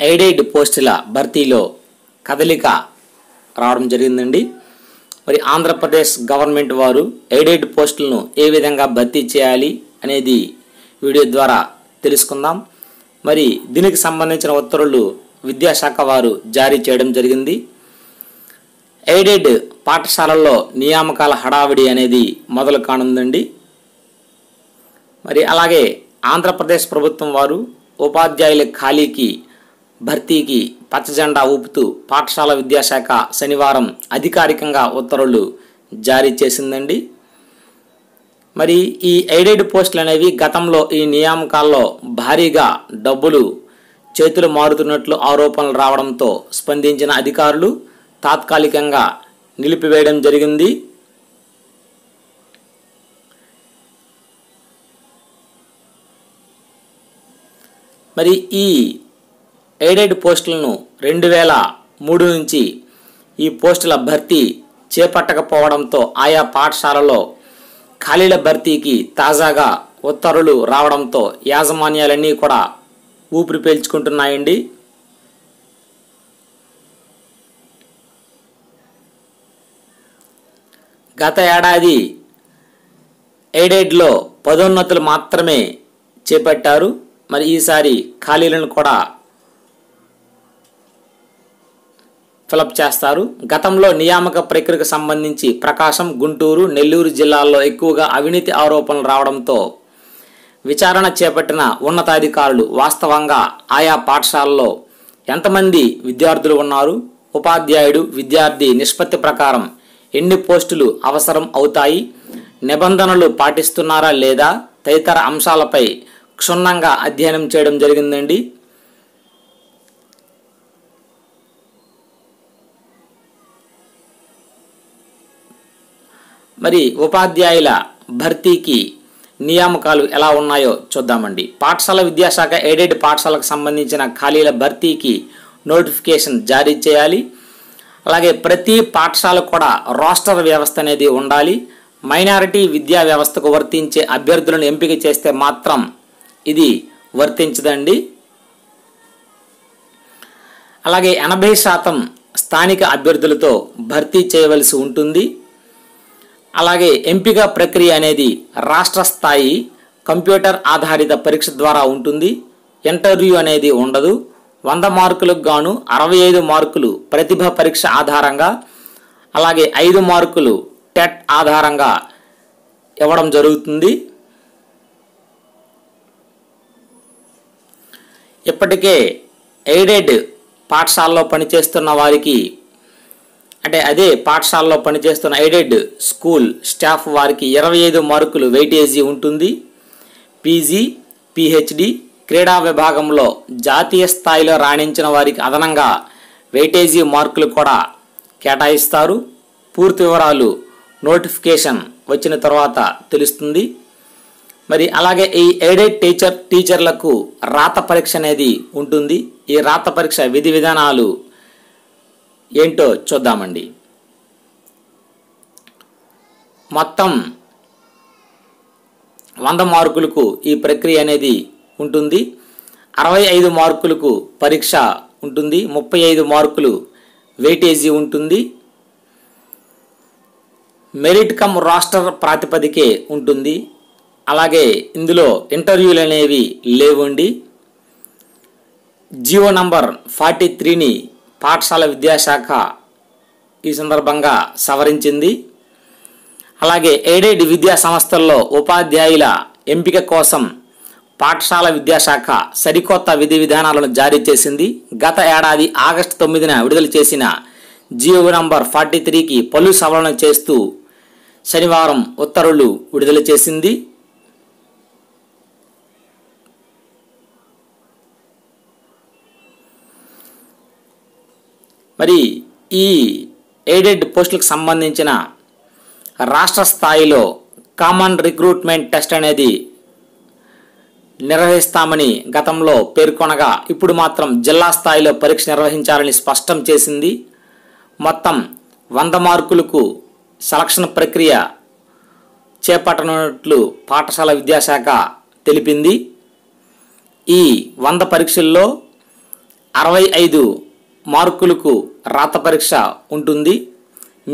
Aided పోస్టుల భర్తీలో కదలిక రావడం జరిగిందండి. మరి ఆంధ్రప్రదేశ్ గవర్నమెంట్ వారు ఎయిడెడ్ పోస్టులను ఏ విధంగా భర్తీ చేయాలి అనేది వీడియో ద్వారా తెలుసుకుందాం. మరి దీనికి సంబంధించిన ఉత్తర్వులు విద్యాశాఖ వారు జారీ చేయడం జరిగింది. ఎయిడెడ్ పాఠశాలల్లో నియామకాల హడావిడి అనేది మొదలు కానుందండి. మరి అలాగే ఆంధ్రప్రదేశ్ ప్రభుత్వం వారు ఉపాధ్యాయుల ఖాళీకి భర్తీకి పచ్చజెండా ఊపుతూ పాఠశాల విద్యాశాఖ శనివారం అధికారికంగా ఉత్తర్వులు జారీ చేసిందండి. మరి ఈ ఎయిడెడ్ పోస్టులు అనేవి గతంలో ఈ నియామకాల్లో భారీగా డబ్బులు చేతులు మారుతున్నట్లు ఆరోపణలు రావడంతో స్పందించిన అధికారులు తాత్కాలికంగా నిలిపివేయడం జరిగింది. మరి ఈ ఎయిడెడ్ పోస్టులను 2003 నుంచి ఈ పోస్టుల భర్తీ చేపట్టకపోవడంతో ఆయా పాఠశాలలో ఖాళీల భర్తీకి తాజాగా ఉత్తర్వులు రావడంతో యాజమాన్యాలన్నీ కూడా ఊపిరి పీల్చుకుంటున్నాయండి. గత ఏడాది ఎయిడెడ్లో పదోన్నతులు మాత్రమే చేపట్టారు. మరి ఈసారి ఖాళీలను కూడా ఫిలప్ చేస్తారు. గతంలో నియామక ప్రక్రియకు సంబంధించి ప్రకాశం, గుంటూరు, నెల్లూరు జిల్లాల్లో ఎక్కువగా అవినీతి ఆరోపణలు రావడంతో విచారణ చేపట్టిన ఉన్నతాధికారులు వాస్తవంగా ఆయా పాఠశాలలో ఎంతమంది విద్యార్థులు ఉన్నారు, ఉపాధ్యాయుడు విద్యార్థి నిష్పత్తి ప్రకారం ఎన్ని పోస్టులు అవసరం అవుతాయి, నిబంధనలు పాటిస్తున్నారా లేదా తదితర అంశాలపై క్షుణ్ణంగా అధ్యయనం చేయడం జరిగిందండి. మరి ఉపాధ్యాయుల భర్తీకి నియామకాలు ఎలా ఉన్నాయో చూద్దామండి. పాఠశాల విద్యాశాఖ ఎయిడెడ్ పాఠశాలకు సంబంధించిన ఖాళీల భర్తీకి నోటిఫికేషన్ జారీ చేయాలి. అలాగే ప్రతి పాఠశాల కూడా రోస్టర్ వ్యవస్థ అనేది ఉండాలి. మైనారిటీ విద్యా వ్యవస్థకు వర్తించే అభ్యర్థులను ఎంపిక చేస్తే మాత్రం ఇది వర్తించదండి. అలాగే 80% స్థానిక అభ్యర్థులతో భర్తీ చేయవలసి ఉంటుంది. అలాగే ఎంపిక ప్రక్రియ అనేది రాష్ట్ర స్థాయి కంప్యూటర్ ఆధారిత పరీక్ష ద్వారా ఉంటుంది. ఇంటర్వ్యూ అనేది ఉండదు. 100 మార్కులకు గాను 65 మార్కులు ప్రతిభ పరీక్ష ఆధారంగా, అలాగే 5 మార్కులు టెట్ ఆధారంగా ఇవ్వడం జరుగుతుంది. ఇప్పటికే ఎయిడెడ్ పాఠశాలలో పనిచేస్తున్న వారికి అదే పాఠశాలలో పనిచేస్తున్న ఎయిడెడ్ స్కూల్ స్టాఫ్ వారికి 25 మార్కులు వెయిటేజీ ఉంటుంది. పీజీ, పిహెచ్డి, క్రీడా విభాగంలో జాతీయ స్థాయిలో రాణించిన వారికి అదనంగా వెయిటేజీ మార్కులు కూడా కేటాయిస్తారు. పూర్తి వివరాలు నోటిఫికేషన్ వచ్చిన తర్వాత తెలుస్తుంది. మరి అలాగే ఈ ఎయిడెడ్ టీచర్లకు రాత పరీక్ష అనేది ఉంటుంది. ఈ రాత పరీక్ష విధి విధానాలు ఏంటో చూద్దామండి. మొత్తం 100 మార్కులకు ఈ ప్రక్రియ అనేది ఉంటుంది. 65 మార్కులకు పరీక్ష ఉంటుంది. 35 మార్కులు వెయిటేజీ ఉంటుంది. మెరిట్ కమ్ రాస్టర్ ప్రాతిపదికే ఉంటుంది. అలాగే ఇందులో ఇంటర్వ్యూలు అనేవి లేవండి. జీవో నంబర్ 43ని పాఠశాల విద్యాశాఖ ఈ సందర్భంగా సవరించింది. అలాగే ఎయిడెడ్ విద్యా సంస్థల్లో ఉపాధ్యాయుల ఎంపిక కోసం పాఠశాల విద్యాశాఖ సరికొత్త విధి విధానాలను జారీ చేసింది. గత ఏడాది ఆగస్టు 9న విడుదల చేసిన జీవో నంబర్ 43కి పలు సవరణలు చేస్తూ శనివారం ఉత్తర్వులు విడుదల చేసింది. మరి ఈ ఎయిడెడ్ పోస్టులకు సంబంధించిన రాష్ట్ర స్థాయిలో కామన్ రిక్రూట్మెంట్ టెస్ట్ అనేది నిర్వహిస్తామని గతంలో పేర్కొనగా ఇప్పుడు మాత్రం జిల్లా స్థాయిలో పరీక్ష నిర్వహించాలని స్పష్టం చేసింది. మొత్తం 100 మార్కులకు సెలక్షన్ ప్రక్రియ చేపట్టనున్నట్లు పాఠశాల విద్యాశాఖ తెలిపింది. ఈ 100 పరీక్షల్లో 65 మార్కులకు రాత పరీక్ష ఉంటుంది.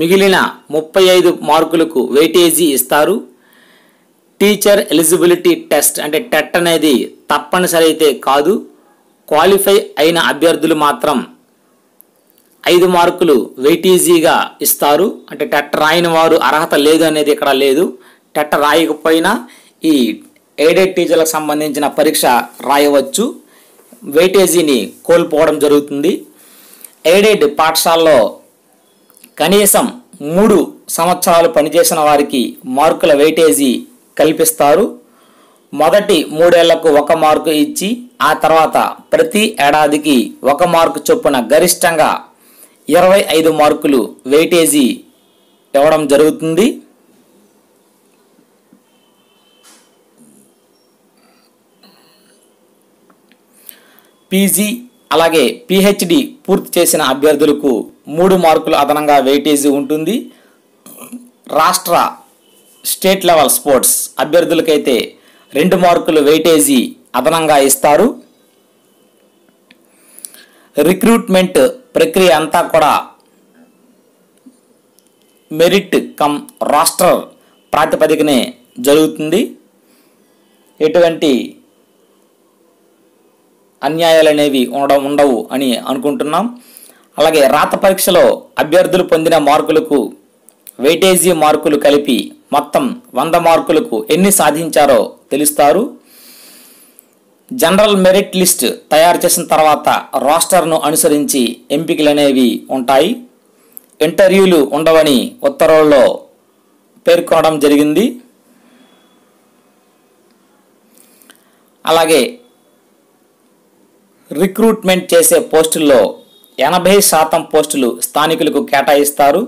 మిగిలిన 35 మార్కులకు వెయిటేజీ ఇస్తారు. టీచర్ ఎలిజిబిలిటీ టెస్ట్ అంటే టెట్ అనేది తప్పనిసరి అయితే కాదు. క్వాలిఫై అయిన అభ్యర్థులు మాత్రం 5 మార్కులు వెయిటేజీగా ఇస్తారు. అంటే టెట్ రాయని వారు అర్హత లేదు అనేది ఇక్కడ లేదు. టెట్ రాయకపోయినా ఈ ఎయిడెడ్ టీచర్లకు సంబంధించిన పరీక్ష రాయవచ్చు. వెయిటేజీని కోల్పోవడం జరుగుతుంది. ఎయిడెడ్ పాఠశాలలో కనీసం 3 సంవత్సరాలు పనిచేసిన వారికి మార్కుల వెయిటేజీ కల్పిస్తారు. మొదటి 3 ఏళ్లకు 1 మార్కు ఇచ్చి ఆ తర్వాత ప్రతి ఏడాదికి 1 మార్కు చొప్పున గరిష్టంగా 25 మార్కులు వెయిటేజీ ఇవ్వడం జరుగుతుంది. పీజీ అలాగే పిహెచ్డి పూర్తి చేసిన అభ్యర్థులకు 3 మార్కులు అదనంగా వెయిటేజీ ఉంటుంది. రాష్ట్ర స్టేట్ లెవెల్ స్పోర్ట్స్ అభ్యర్థులకైతే 2 మార్కులు వెయిటేజీ అదనంగా ఇస్తారు. రిక్రూట్మెంట్ ప్రక్రియ అంతా కూడా మెరిట్ కమ్ రాస్టర్ ప్రాతిపదికనే జరుగుతుంది. ఎటువంటి అన్యాయాలు అనేవి ఉండవు అని అనుకుంటున్నాం. అలాగే రాత పరీక్షలో అభ్యర్థులు పొందిన మార్కులకు వెయిటేజీ మార్కులు కలిపి మొత్తం 100 మార్కులకు ఎన్ని సాధించారో తెలుస్తారు. జనరల్ మెరిట్ లిస్ట్ తయారు చేసిన తర్వాత రాస్టర్ను అనుసరించి ఎంపికలు అనేవి ఉంటాయి. ఇంటర్వ్యూలు ఉండవని ఉత్తర్వుల్లో పేర్కొనడం జరిగింది. అలాగే రిక్రూట్మెంట్ చేసే పోస్టుల్లో 80% పోస్టులు స్థానికులకు కేటాయిస్తారు.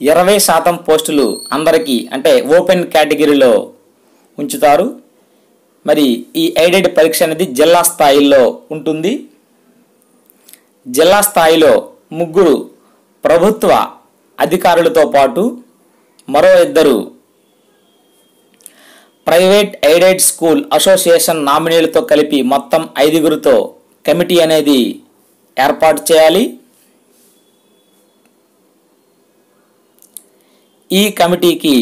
20% పోస్టులు అందరికీ అంటే ఓపెన్ కేటగిరీలో ఉంచుతారు. మరి ఈ ఎయిడెడ్ పరీక్ష అనేది జిల్లా స్థాయిలో ఉంటుంది. జిల్లా స్థాయిలో 3 ప్రభుత్వ అధికారులతో పాటు మరో 2 ప్రైవేట్ ఎయిడెడ్ స్కూల్ అసోసియేషన్ నామినీలతో కలిపి మొత్తం 5గురితో కమిటీ అనేది ఏర్పాటు చేయాలి. ఈ కమిటీకి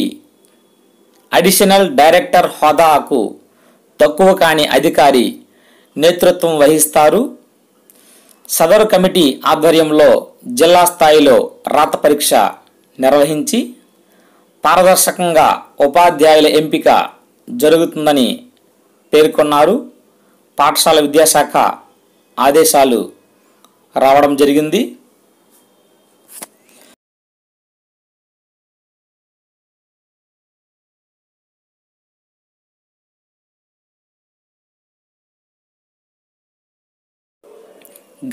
అడిషనల్ డైరెక్టర్ హోదాకు తక్కువ కాని అధికారి నేతృత్వం వహిస్తారు. సదరు కమిటీ ఆధ్వర్యంలో జిల్లా స్థాయిలో రాత పరీక్ష నిర్వహించి పారదర్శకంగా ఉపాధ్యాయుల ఎంపిక జరుగుతుందని పేర్కొన్నారు. పాఠశాల విద్యాశాఖ ఆదేశాలు రావడం జరిగింది.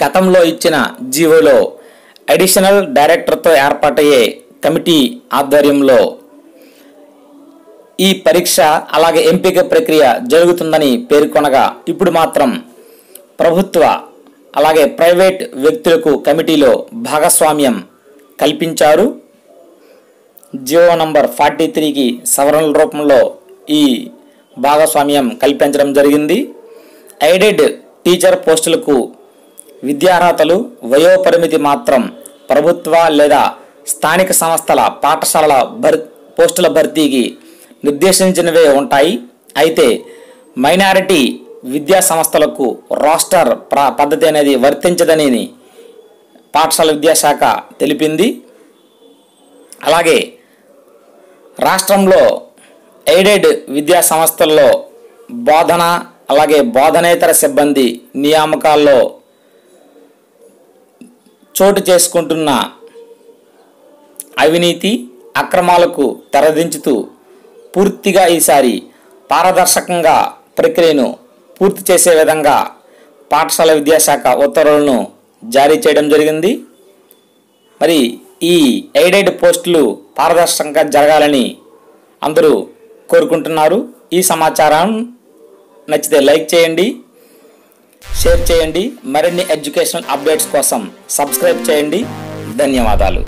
గతంలో ఇచ్చిన జీవోలో అడిషనల్ డైరెక్టర్తో ఏర్పాటయ్యే కమిటీ ఆధ్వర్యంలో ఈ పరీక్ష అలాగే ఎంపిక ప్రక్రియ జరుగుతుందని పేర్కొనగా ఇప్పుడు మాత్రం ప్రభుత్వ అలాగే ప్రైవేట్ వ్యక్తులకు కమిటీలో భాగస్వామ్యం కల్పించారు. జీవో నంబర్ 43కి సవరణల రూపంలో ఈ భాగస్వామ్యం కల్పించడం జరిగింది. ఎయిడెడ్ టీచర్ పోస్టులకు విద్యార్హతలు వయోపరిమితి మాత్రం ప్రభుత్వ లేదా స్థానిక సంస్థల పాఠశాలల పోస్టుల భర్తీకి నిర్దేశించినవే ఉంటాయి. అయితే మైనారిటీ విద్యా సంస్థలకు రాస్టర్ పద్ధతి అనేది వర్తించదని పాఠశాల విద్యాశాఖ తెలిపింది. అలాగే రాష్ట్రంలో ఎయిడెడ్ విద్యా సంస్థల్లో బోధన అలాగే బోధనేతర సిబ్బంది నియామకాల్లో చోటు చేసుకుంటున్న అవినీతి అక్రమాలకు తెరదించుతూ పూర్తిగా ఈసారి పారదర్శకంగా ప్రక్రియను పూర్తి చేసే విధంగా పాఠశాల విద్యాశాఖ ఉత్తర్వులను జారీ చేయడం జరిగింది. మరి ఈ ఎయిడెడ్ పోస్టులు పారదర్శకంగా జరగాలని అందరూ కోరుకుంటున్నారు. ఈ సమాచారం నచ్చితే లైక్ చేయండి, షేర్ చేయండి. మరిన్ని ఎడ్యుకేషనల్ అప్డేట్స్ కోసం సబ్స్క్రైబ్ చేయండి. ధన్యవాదాలు.